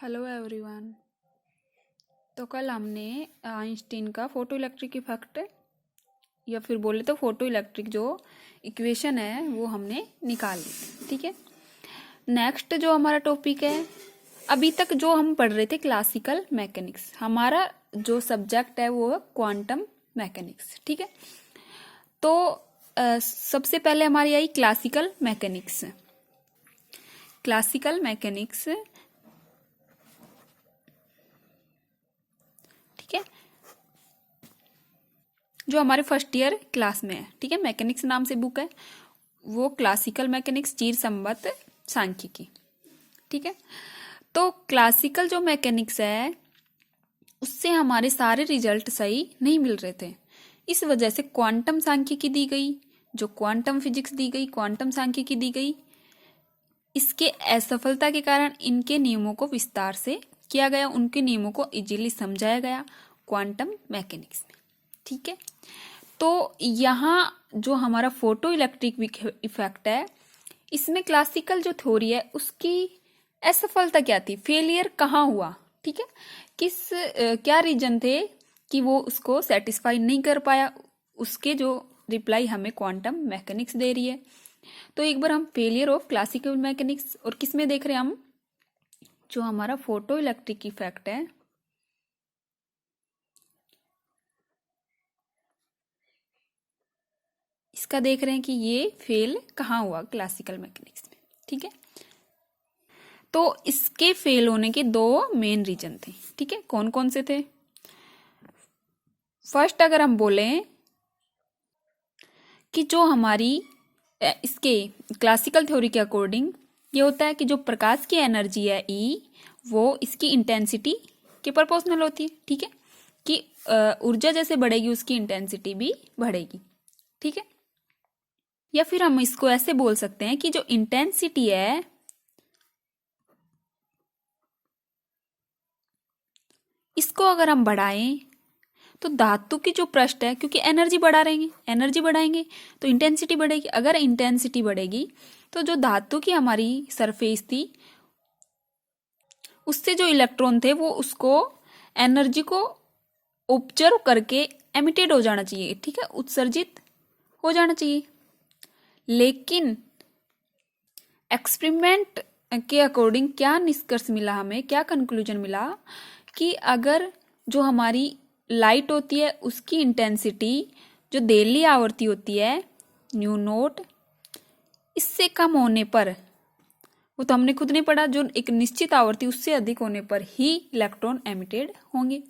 Hello everyone. तो कल हमने आइंस्टीन का फोटो इलेक्ट्रिक इफेक्ट या फिर बोले तो फोटो इलेक्ट्रिक जो इक्वेशन है वो हमने निकाल ली। ठीक है, नेक्स्ट जो हमारा टॉपिक है, अभी तक जो हम पढ़ रहे थे क्लासिकल मैकेनिक्स, हमारा जो सब्जेक्ट है वो है क्वांटम मैकेनिक्स। ठीक है, तो सबसे पहले हमारी आई क्लासिकल मैकेनिक्स। क्लासिकल मैकेनिक्स, ठीक है, जो हमारे फर्स्ट ईयर क्लास में है। ठीक है, मैकेनिक्स नाम से बुक है वो, क्लासिकल मैकेनिक्स चीर संबत सांख्यिकी। ठीक है, तो क्लासिकल जो मैकेनिक्स है उससे हमारे सारे रिजल्ट सही नहीं मिल रहे थे। इस वजह से क्वांटम सांख्यिकी दी गई, जो क्वांटम फिजिक्स दी गई, क्वांटम सांख्यिकी दी गई। इसके असफलता के कारण इनके नियमों को विस्तार से किया गया, उनके नियमों को इजीली समझाया गया क्वांटम मैकेनिक्स में। ठीक है, तो यहाँ जो हमारा फोटो इलेक्ट्रिक इफेक्ट है, इसमें क्लासिकल जो थ्योरी है उसकी असफलता क्या थी, फेलियर कहाँ हुआ। ठीक है, क्या रीजन थे कि वो उसको सेटिस्फाई नहीं कर पाया, उसके जो रिप्लाई हमें क्वांटम मैकेनिक्स दे रही है। तो एक बार हम फेलियर ऑफ क्लासिकल मैकेनिक्स और किस में देख रहे हैं हम, जो हमारा फोटो इलेक्ट्रिक इफेक्ट है इसका देख रहे हैं कि ये फेल कहाँ हुआ क्लासिकल मैकेनिक्स में। ठीक है, तो इसके फेल होने के दो मेन रीजन थे। ठीक है, कौन कौन से थे। फर्स्ट अगर हम बोले कि जो हमारी इसके क्लासिकल थ्योरी के अकॉर्डिंग ये होता है कि जो प्रकाश की एनर्जी है ई, वो इसकी इंटेंसिटी के प्रोपोर्शनल होती है। ठीक है, कि ऊर्जा जैसे बढ़ेगी उसकी इंटेंसिटी भी बढ़ेगी। ठीक है, या फिर हम इसको ऐसे बोल सकते हैं कि जो इंटेंसिटी है इसको अगर हम बढ़ाएं तो धातु की जो पृष्ठ है, क्योंकि एनर्जी बढ़ाएंगे तो इंटेंसिटी बढ़ेगी। अगर इंटेंसिटी बढ़ेगी तो जो धातु की हमारी सरफेस थी उससे जो इलेक्ट्रॉन थे वो उसको एनर्जी को ऑब्जर्व करके एमिटेड हो जाना चाहिए। ठीक है, उत्सर्जित हो जाना चाहिए। लेकिन एक्सपेरिमेंट के अकॉर्डिंग क्या निष्कर्ष मिला हमें, क्या कंक्लूजन मिला कि अगर जो हमारी लाइट होती है उसकी इंटेंसिटी जो देली आवृत्ति होती है न्यू नोट, इससे कम होने पर, वो तो हमने खुद नहीं पढ़ा, जो एक निश्चित आवृत्ति उससे अधिक होने पर ही इलेक्ट्रॉन एमिटेड होंगे।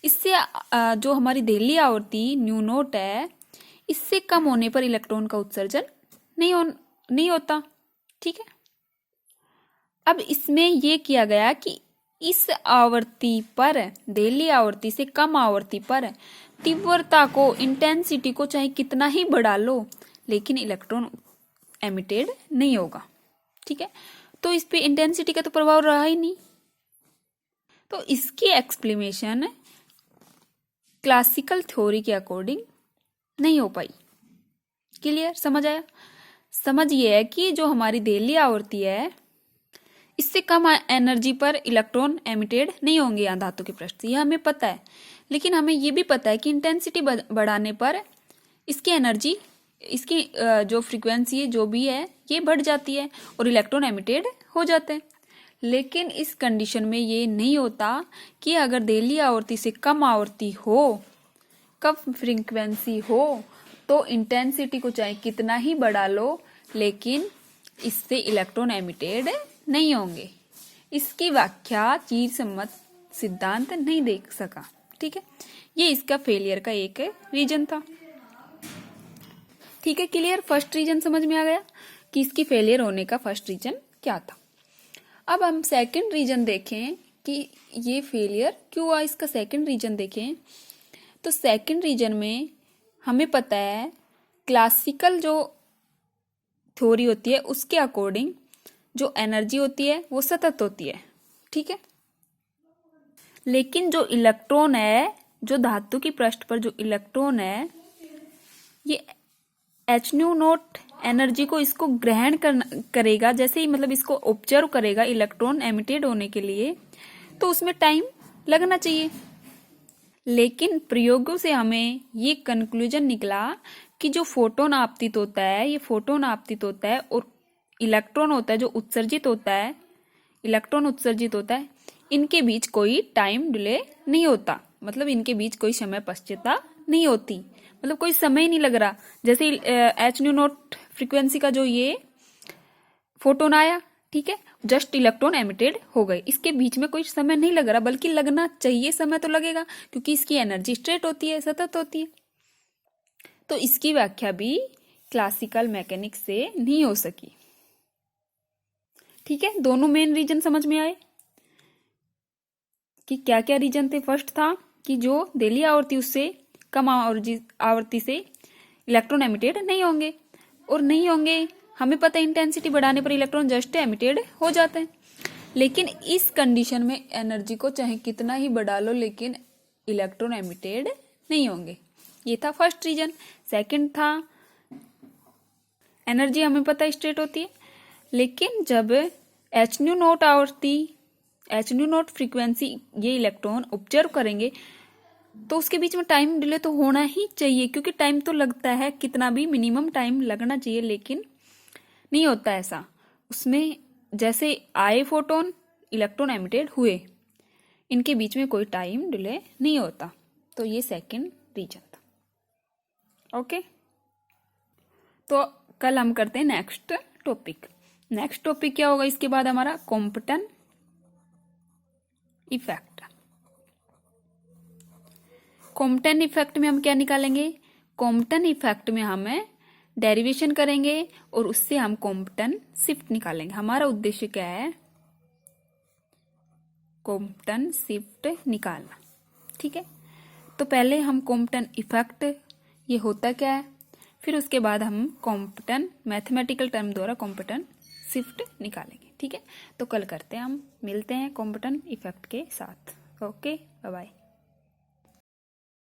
इससे जो हमारी देली आवृत्ति न्यू नोट है, इससे कम होने पर इलेक्ट्रॉन का उत्सर्जन नहीं होता। ठीक है, अब इसमें यह किया गया कि इस आवृत्ति पर, देली आवृत्ति से कम आवृत्ति पर तीव्रता को, इंटेंसिटी को चाहे कितना ही बढ़ा लो लेकिन इलेक्ट्रॉन एमिटेड नहीं होगा। ठीक है, तो इस पे इंटेंसिटी का तो प्रभाव रहा ही नहीं। तो इसकी एक्सप्लेनेशन क्लासिकल थ्योरी के अकॉर्डिंग नहीं हो पाई। क्लियर, समझ आया। समझ ये है कि जो हमारी देली आवृत्ति है इससे कम एनर्जी पर इलेक्ट्रॉन एमिटेड नहीं होंगे यहाँ धातु के पृष्ठ से, यह हमें पता है। लेकिन हमें ये भी पता है कि इंटेंसिटी बढ़ाने पर इसकी एनर्जी, इसकी जो फ्रीक्वेंसी है जो भी है ये बढ़ जाती है और इलेक्ट्रॉन एमिटेड हो जाते हैं। लेकिन इस कंडीशन में ये नहीं होता कि अगर देली आवृत्ति से कम आवृत्ति हो, कम फ्रीक्वेंसी हो, तो इंटेंसिटी को चाहे कितना ही बढ़ा लो लेकिन इससे इलेक्ट्रॉन एमिटेड नहीं होंगे। इसकी व्याख्या चीर सम्मत सिद्धांत नहीं दे सका। ठीक है, ये इसका फेलियर का एक रीजन था। ठीक है, क्लियर, फर्स्ट रीजन समझ में आ गया कि इसकी फेलियर होने का फर्स्ट रीजन क्या था। अब हम सेकंड रीजन देखें कि ये फेलियर क्यों हुआ। इसका सेकंड रीजन देखें तो सेकंड रीजन में हमें पता है क्लासिकल जो थ्योरी होती है उसके अकॉर्डिंग जो एनर्जी होती है वो सतत होती है। ठीक है, लेकिन जो इलेक्ट्रॉन है, जो धातु की पृष्ठ पर जो इलेक्ट्रॉन है, ये एच न्यू नोट एनर्जी को इसको ग्रहण करेगा, जैसे ही मतलब इसको ऑब्जर्व करेगा इलेक्ट्रॉन एमिटेड होने के लिए, तो उसमें टाइम लगना चाहिए। लेकिन प्रयोगों से हमें ये कंक्लूजन निकला कि जो फोटोन आपतित होता है, ये फोटोन आपतित होता है और इलेक्ट्रॉन होता है जो उत्सर्जित होता है, इलेक्ट्रॉन उत्सर्जित होता है, इनके बीच कोई टाइम डिले नहीं होता। मतलब इनके बीच कोई समय पश्चिमता नहीं होती, मतलब कोई समय ही नहीं लग रहा। जैसे एच न्यू नॉट फ्रीक्वेंसी का जो ये फोटोन आया, ठीक है, जस्ट इलेक्ट्रॉन एमिटेड हो गए, इसके बीच में कोई समय नहीं लग रहा, बल्कि लगना चाहिए, समय तो लगेगा क्योंकि इसकी एनर्जी स्ट्रेट होती है, सतत होती है। तो इसकी व्याख्या भी क्लासिकल मैकेनिक्स से नहीं हो सकी। ठीक है, दोनों मेन रीजन समझ में आए कि क्या क्या रीजन थे। फर्स्ट था कि जो देली आवृत्ति उससे कम आवृत्ति से इलेक्ट्रॉन एमिटेड नहीं होंगे, और नहीं होंगे हमें पता है इंटेंसिटी बढ़ाने पर इलेक्ट्रॉन जस्ट एमिटेड हो जाते हैं। लेकिन इस कंडीशन में एनर्जी को चाहे कितना ही बढ़ा लो, लेकिन इलेक्ट्रॉन एमिटेड नहीं होंगे। ये था फर्स्ट रीजन। सेकंड था एनर्जी हमें पता है स्ट्रेट होती है, लेकिन जब एच न्यू नॉट आवृत्ति, एच न्यू नॉट फ्रीक्वेंसी ये इलेक्ट्रॉन ऑब्जर्व करेंगे तो उसके बीच में टाइम डिले तो होना ही चाहिए, क्योंकि टाइम तो लगता है, कितना भी मिनिमम टाइम लगना चाहिए, लेकिन नहीं होता ऐसा। उसमें जैसे आए फोटोन, इलेक्ट्रॉन एमिटेड हुए, इनके बीच में कोई टाइम डिले नहीं होता। तो ये सेकंड रीजन था। ओके, तो कल हम करते हैं नेक्स्ट टॉपिक। नेक्स्ट टॉपिक क्या होगा इसके बाद हमारा? Compton effect. कॉम्पटन इफेक्ट में हम क्या निकालेंगे? कॉम्पटन इफेक्ट में हमें डेरिवेशन करेंगे और उससे हम कॉम्पटन शिफ्ट निकालेंगे। हमारा उद्देश्य क्या है? कॉम्पटन शिफ्ट निकालना। ठीक है, तो पहले हम कॉम्पटन इफेक्ट ये होता क्या है, फिर उसके बाद हम कॉम्पटन मैथमेटिकल टर्म द्वारा कॉम्पटन शिफ्ट निकालेंगे। ठीक है, तो कल करते हैं, हम मिलते हैं कॉम्पटन इफेक्ट के साथ। Okay, bye bye.